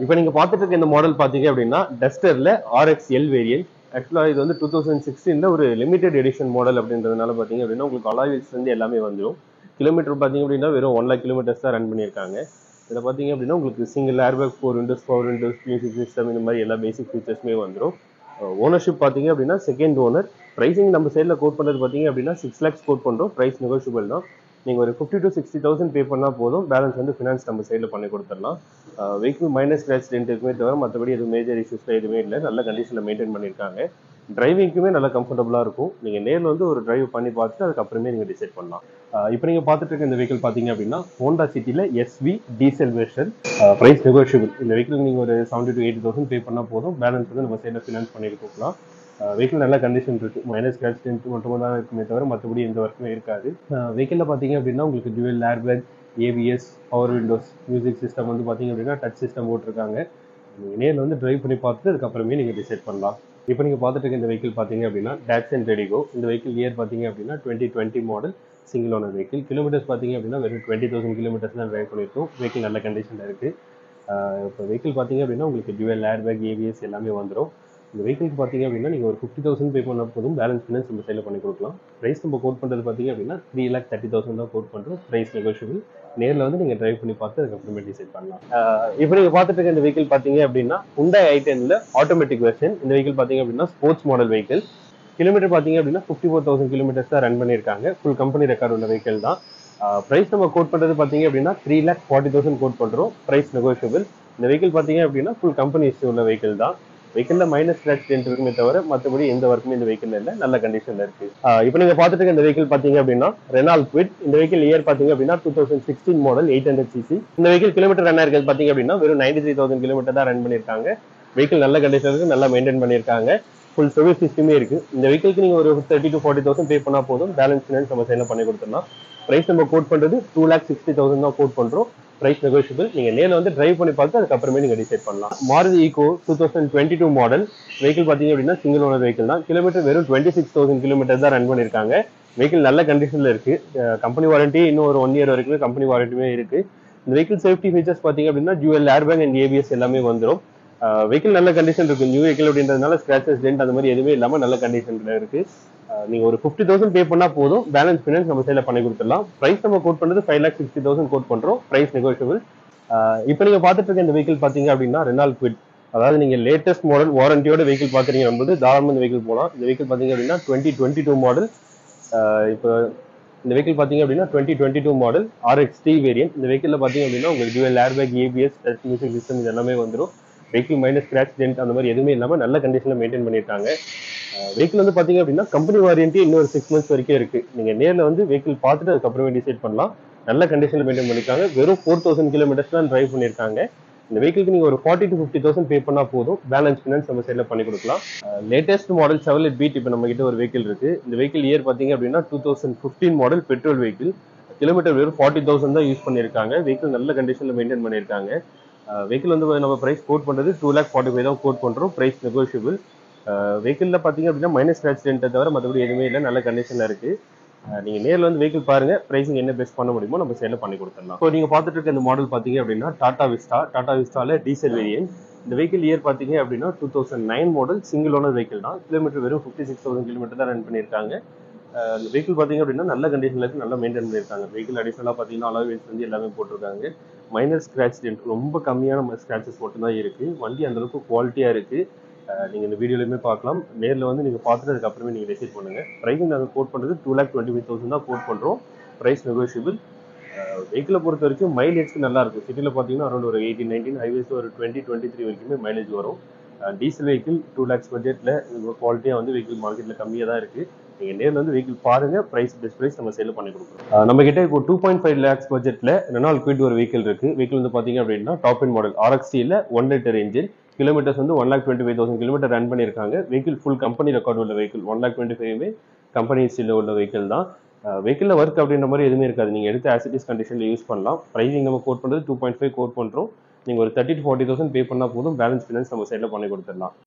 இப்போ நீங்க பார்த்துட்டு இருக்க இந்த மாடல் பாத்தீங்க அப்படின்னா டஸ்டர்ல RXL வேரியன்ட். ஆக்சுவலா இது வந்து 2016ல ஒரு லிமிடெட் எடிஷன் மாடல் அப்படின்றதுனால பாத்தீங்க அப்படின்னா உங்களுக்கு அலாய்ஸ் வந்து எல்லாமே வந்துடும். கிலோமீட்டர் பாத்தீங்க அப்படின்னா வெறும் 1 lakh கிலோமீட்டர்ஸ் தான் ரன் பண்ணியிருக்காங்க. இதில் பார்த்தீங்க அப்படின்னா உங்களுக்கு single airbag, 4 Windows, power windows, music system, இந்த மாதிரி எல்லா பேசிக் ஃபீச்சர்ஸுமே வந்துடும். ஓனர்ஷிப் பார்த்தீங்க அப்படின்னா செகண்ட் ஓனர். ப்ரைஸிங் நம்ம சைடில் கோட் பண்ணுறது பார்த்தீங்க அப்படின்னா 6 lakhs கோட் பண்ணுறோம். ப்ரைஸ் நெகோஷியபிள் தான். நீங்கள் ஒரு 50 to 60,000 பே பண்ணால் போதும். பேலன்ஸ் வந்து ஃபினான்ஸ் நம்ம சைடில் பண்ணி கொடுத்துடலாம். வெஹிக்கிள் மைனஸ் ஸ்க்ராட்ச் டென்ட் இருக்குமே தவிர மற்றபடி எதுவும் மேஜர் இஷ்யூஸ்லாம் எதுவுமே இல்லை. நல்ல கண்டிஷனில் மெயின்டைன் பண்ணியிருக்காங்க. டிரைவிங்க்குமே நல்லா கம்ஃபர்டபுளாக இருக்கும். நீங்கள் நேரில் வந்து ஒரு டிரைவ் பண்ணி பார்த்துட்டு அதுக்கப்புறமே நீங்கள் டிசைட் பண்ணலாம். இப்போ நீங்கள் பார்த்துட்டு இருக்க இந்த வெஹிக்கிள் பார்த்தீங்க அப்படின்னா ஹோண்டா சிட்டியில் SV diesel version. Price negotiable. இந்த வெஹிக்கிள் நீங்கள் ஒரு 70 to 80,000 பே பண்ணால் போதும். பேலன்ஸ் வந்து நம்ம சைடில் ஃபினான்ஸ் பண்ணி கொடுக்கலாம். வெஹிக்கிள் நல்ல கண்டிஷன் இருக்குது. மைனஸ் ஸ்க்ராட்ச் டென்ட் மட்டும் தான் இருக்குமே தவிர மற்றபடி எந்த ஒர்க்குமே இருக்காது. வெஹிக்கிளில் பார்த்தீங்க அப்படின்னா உங்களுக்கு dual airbag, ABS, power windows, music system வந்து பார்த்தீங்க அப்படின்னா டச் சிஸ்டம் போட்டிருக்காங்க. நீங்கள் நேரில் வந்து டிரைவ் பண்ணி பார்த்துட்டு அதுக்கப்புறமே நீங்கள் டிசைட் பண்ணலாம். இப்போ நீங்கள் பார்த்துட்டு இருக்க இந்த வெஹிக்கிள் பார்த்தீங்க அப்படின்னா டாட்சன் ரெடிகோ. இந்த வெஹிக்கிள் இயர் பார்த்தீங்க அப்படின்னா 2020 model, single owner vehicle. Kilometres பார்த்தீங்க அப்படின்னா வெறும் 20,000 கிலோமீட்டர்ஸ் தான் டிரைவ் பண்ணியிருக்கோம். வெஹிக்கிள் நல்ல கண்டிஷனில் இருக்குது. இப்போ வெஹிக்கிள் பார்த்தீங்க அப்படின்னா உங்களுக்கு டுவல் ஏர்பேக், ABS எல்லாமே வந்துடும். இந்த வெஹிக்கிளுக்கு பார்த்தீங்க அப்படின்னா நீங்கள் ஒரு 50,000 பே பண்ண போதும். பேலன்ஸ் ஃபினான்ஸ் நம்ம சைடில் பண்ணி கொடுக்கலாம். ப்ரைஸ் நம்ம கோட் பண்ணுறது பார்த்தீங்க அப்படின்னா 3,30,000 தான் கோட் பண்ணுறோம். Price negotiable. நேரில் வந்து நீங்கள் டிரைவ் பண்ணி பார்த்து அதுக்கப்புறமே டிசைட் பண்ணலாம். இப்போ நீங்கள் பார்த்துட்டு இருக்க இந்த வெஹிக்கிள் பார்த்தீங்க அப்படின்னா Hyundai i10ல ஆட்டோமேட்டிக் வெர்ஷன். இந்த வெஹிக்கிள் பார்த்தீங்க அப்படின்னா ஸ்போர்ட்ஸ் மாடல் வெஹிக்கிள். கிலோமீட்டர் பார்த்தீங்க அப்படின்னா 54,000 கிலோமீட்டர்ஸ் தான் ரன் பண்ணியிருக்காங்க. ஃபுல் கம்பெனி ரெக்கார்டு உள்ள வெஹிக்கிள் தான். ப்ரைஸ் நம்ம கோட் பண்ணுறது பார்த்தீங்க அப்படின்னா 3,40,000 கோட் பண்ணுறோம். Price negotiable. இந்த வெஹிக்கிள் பார்த்தீங்க அப்படின்னா ஃபுல் கம்பெனி இஷ்யூ உள்ள வெஹிக்கிள் தான். வெஹிக்கிளில் மைனஸ் ஸ்க்ராட்ச் டென்ட் இருக்குமே தவிர மற்றபடி எந்த ஒர்க்குமே இந்த வெஹிக்கிள் இல்லை. நல்ல கண்டிஷனில் இருக்கு. இப்போ நீங்கள் பார்த்துட்டு இருக்க இந்த வெஹிக்கிள் பார்த்தீங்க அப்படின்னா ரெனால்ட் குவிட். இந்த வெஹிக்கிள் இயர் பார்த்தீங்க அப்படின்னா 2016 மாடல், 800cc. இந்த வெஹிக்கிள் கிலோமீட்டர் ரன் ஆயிருக்கிறது பார்த்தீங்க அப்படின்னா வெறும் 93,000 கிலோமீட்டர் தான் ரன் பண்ணியிருக்காங்க. வெஹிக்கிள் நல்ல கண்டிஷன் இருக்கு, நல்லா மெயின்டைன் பண்ணியிருக்காங்க. ஃபுல் சர்வீஸ் சிஸ்டமே இருக்கு. இந்த வெஹிக்கிளுக்கு நீங்கள் ஒரு 30 to 40,000 பே பண்ணால் போதும். பேலன்ஸ் ஃபினான்ஸ் நம்ம சைடில் பண்ணி கொடுத்துடலாம். ப்ரைஸ் நம்ம கோட் பண்ணுறது 2,60,000 தான் கோட் பண்ணுறோம். Price negotiable. நீங்கள் நேரில் வந்து டிரைவ் பண்ணி பார்த்து அதுக்கப்புறமே நீங்கள் டிசைட் பண்ணலாம். மாருதி ஈகோ 2022 மாடல் வெஹிக்கிள் பார்த்தீங்க அப்படின்னா சிங்கிள் ஓனர் வெஹிக்கிள் தான். கிலோமீட்டர் வெறும் 26,000 கிலோமீட்டர் தான் ரன் பண்ணியிருக்காங்க. வெஹிக்கிள் நல்ல கண்டிஷனில் இருக்கு. கம்பெனி வாரண்டி இன்னும் ஒரு 1 year வரைக்கும் கம்பெனி வாரண்டியுமே இருக்கு. இந்த வெஹிக்கிள் சேஃப்டி ஃபீச்சர்ஸ் பார்த்தீங்க அப்படின்னா டுவல் ஏர்பேக் அண்ட் ABS எல்லாமே வந்துடும். வெஹிக்கிள் நல்ல கண்டிஷன் இருக்கு. நியூ வெஹிக்கிள் அப்படின்றதுனால ஸ்கிராச்சஸ், டென்ட் அந்த மாதிரி எதுவுமே இல்லாமல் நல்ல கண்டிஷன்ல இருக்கு. நீங்க ஒரு 50,000 பே பண்ணா போதும். பேலன்ஸ் ஃபினான்ஸ் நம்ம சைடில் பண்ணி கொடுத்துடலாம். ப்ரைஸ் நம்ம கோட் பண்ணுறது 5,60,000 கோட் பண்றோம். Price negotiable. இப்போ நீங்க பார்த்துட்டு இருக்க இந்த வெஹிக்கிள் பார்த்தீங்க அப்படின்னா ரெனால்ட் குவிட். அதாவது நீங்க லேட்டஸ்ட் மாடல் வாரண்டியோட வெஹிக்கிள் பார்க்குறீங்க நம்ம தாராளமாக இந்த வெஹிக்கிள் போகலாம். இந்த வெஹிக்கிள் பார்த்தீங்க அப்படின்னா 2022 மாடல். இப்போ இந்த வெஹிக்கிள் பார்த்தீங்க அப்படின்னா 2022 மாடல் RXT வேரியன்ட். இந்த வெஹிக்கிள் பார்த்தீங்க அப்படின்னா உங்களுக்கு dual airbag, ABS, touch music system இது எல்லாமே வந்துடும். வெஹிக்கிள் மைனஸ் ஸ்க்ராட்ச் டென்ட் அந்த மாதிரி எதுவுமே இல்லாமல் நல்ல கண்டிஷனில் மெயின்டைன் பண்ணியிருக்காங்க. வெஹிக்கிள் வந்து பார்த்தீங்க அப்படின்னா கம்பெனி வாரண்டி இன்னொரு 6 months வரைக்கும் இருக்கு. நீங்கள் நேரில் வந்து வெஹிக்கிள் பார்த்துட்டு அதுக்கப்புறமே டிசைட் பண்ணலாம். நல்ல கண்டிஷனில் மெயின்டைன் பண்ணியிருக்காங்க. வெறும் 4,000 கிலோமீட்டர்ஸ் தான் டிரைவ் பண்ணியிருக்காங்க. இந்த வெஹிக்கிளுக்கு நீங்கள் ஒரு 40 to 50,000 பே பண்ணால் போதும். பேலன்ஸ் ஃபினான்ஸ் நம்ம சைடில் பண்ணி கொடுக்கலாம். லேட்டஸ்ட் மாடல் Chevrolet Beat இப்போ நம்ம கிட்ட ஒரு வெஹிக்கிள் இருக்கு. இந்த வெஹிக்கிள் இயர் பார்த்தீங்க அப்படின்னா 2015 மாடல் பெட்ரோல் வெஹிக்கிள். கிலோமீட்டர் வெறும் 40,000 தான் யூஸ் பண்ணியிருக்காங்க. வெஹிக்கிள் நல்ல கண்டிஷனில் மெயின்டைன் பண்ணியிருக்காங்க. வெஹிக்கிள் வந்து நம்ம ப்ரைஸ் கோட் பண்ணுறது 2,45,000 தான் கோட் பண்ணுறோம். Price negotiable. வெஹிக்கிளில் பார்த்தீங்க அப்படின்னா மைனஸ் ஸ்க்ராட்ச் டென்ட்டை தவிர மற்றபடி எதுவுமே இல்லை. நல்ல கண்டிஷனில் இருக்கு. நீங்கள் நேரில் வந்து வெஹிக்கிள் பாருங்க. ப்ரைஸிங் என்ன பெஸ்ட் பண்ண முடியுமோ நம்ம சைடில் பண்ணி கொடுத்துடலாம். இப்போ நீங்கள் பார்த்துட்டு இருக்க இந்த மாடல் பார்த்தீங்க அப்படின்னா டாடா விஸ்டால டீசல் வேரியன்ட். இந்த வெஹிக்கிள் இயர் பார்த்தீங்க அப்படின்னா 2009 மாடல், சிங்கிள் ஓனர் வெஹிக்கிள் தான். கிலோமீட்டர் வெறும் 56,000 கிலோமீட்டர் தான் ரன் பண்ணியிருக்காங்க. இந்த வெஹிக்கிள் பார்த்தீங்க அப்படின்னா நல்ல கண்டிஷனில் இருக்கு, நல்லா மெயின்டைன் பண்ணியிருக்காங்க. வெஹிக்கிள் அடிஷனலாக பார்த்தீங்கன்னா அலாய்ஸ் வந்து எல்லாமே போட்டிருக்காங்க. மைனர் ஸ்க்ராட்ச் டென்ட் ரொம்ப கம்மியான ஸ்க்ராச்சஸ் மட்டும் தான் இருக்கு. வண்டி அந்த அளவுக்கு குவாலிட்டியாக இருக்கு. நீங்கள் இந்த வீடியோலையுமே பார்க்கலாம். நேரில் வந்து நீங்கள் பார்த்துட்டு அதுக்கப்புறமே நீங்கள் டிசைட் பண்ணுங்கள். ப்ரைஸிங் நாங்கள் கோட் பண்ணுறது 2,25,000 தான் கோட் பண்ணுறோம். Price negotiable. வெஹிக்கிளை பொறுத்த வரைக்கும் மைலேஜ்க்கு நல்லா இருக்கும். சிட்டியில் பார்த்தீங்கன்னா அரௌண்ட் ஒரு 18-19, ஹைவேஸ் ஒரு 20-23 வரைக்குமே மைலேஜ் வரும். டீசல் வெஹிக்கிள் 2 lakhs பட்ஜெட்டில் குவாலிட்டியாக வந்து வெஹிக்கிள் மார்க்கெட்டில் கம்மியாக தான் இருக்குது. நீங்கள் நேரில் வந்து வெஹிக்கிள் பாருங்கள். பெஸ்ட் ப்ரைஸ் நம்ம சேல் பண்ணி கொடுக்குறோம். நம்ம கிட்ட இப்போ 2.5 lakhs பட்ஜெட்டில் ரெனால்ட் குவிட் ஒரு வெஹிக்கிள் இருக்குது. வெஹிக்கிள் வந்து பார்த்தீங்க அப்படின்னா டாப் எண்ட் மாடல் RXT-ல 1 liter இன்ஜின். கிலோமீட்டர்ஸ் வந்து 1,25,000 கிலோமீட்டர் ரன் பண்ணியிருக்காங்க. வெஹிக்கிள் ஃபுல் கம்பெனி ரெக்கார்டு உள்ள வெஹிக்கிள். 1,25,000 கம்பெனி ஹிஸ்டரியில் உள்ள வெஹிக்கிள் தான். வெஹிக்கிளில் ஒர்க் அப்படின்ற மாதிரி எதுவுமே இருக்காது. நீங்கள் எடுத்து ஆசிட்டிஸ் கண்டிஷனில் யூஸ் பண்ணலாம். ப்ரைஸிங் நம்ம கோட் பண்ணுறது 2.5 கோட் பண்ணுறோம். நீங்கள் ஒரு 30 to 40,000 பே பண்ணால் போதும். பேலன்ஸ் ஃபினான்ஸ் நம்ம சைடில் பண்ணி கொடுத்துடலாம்.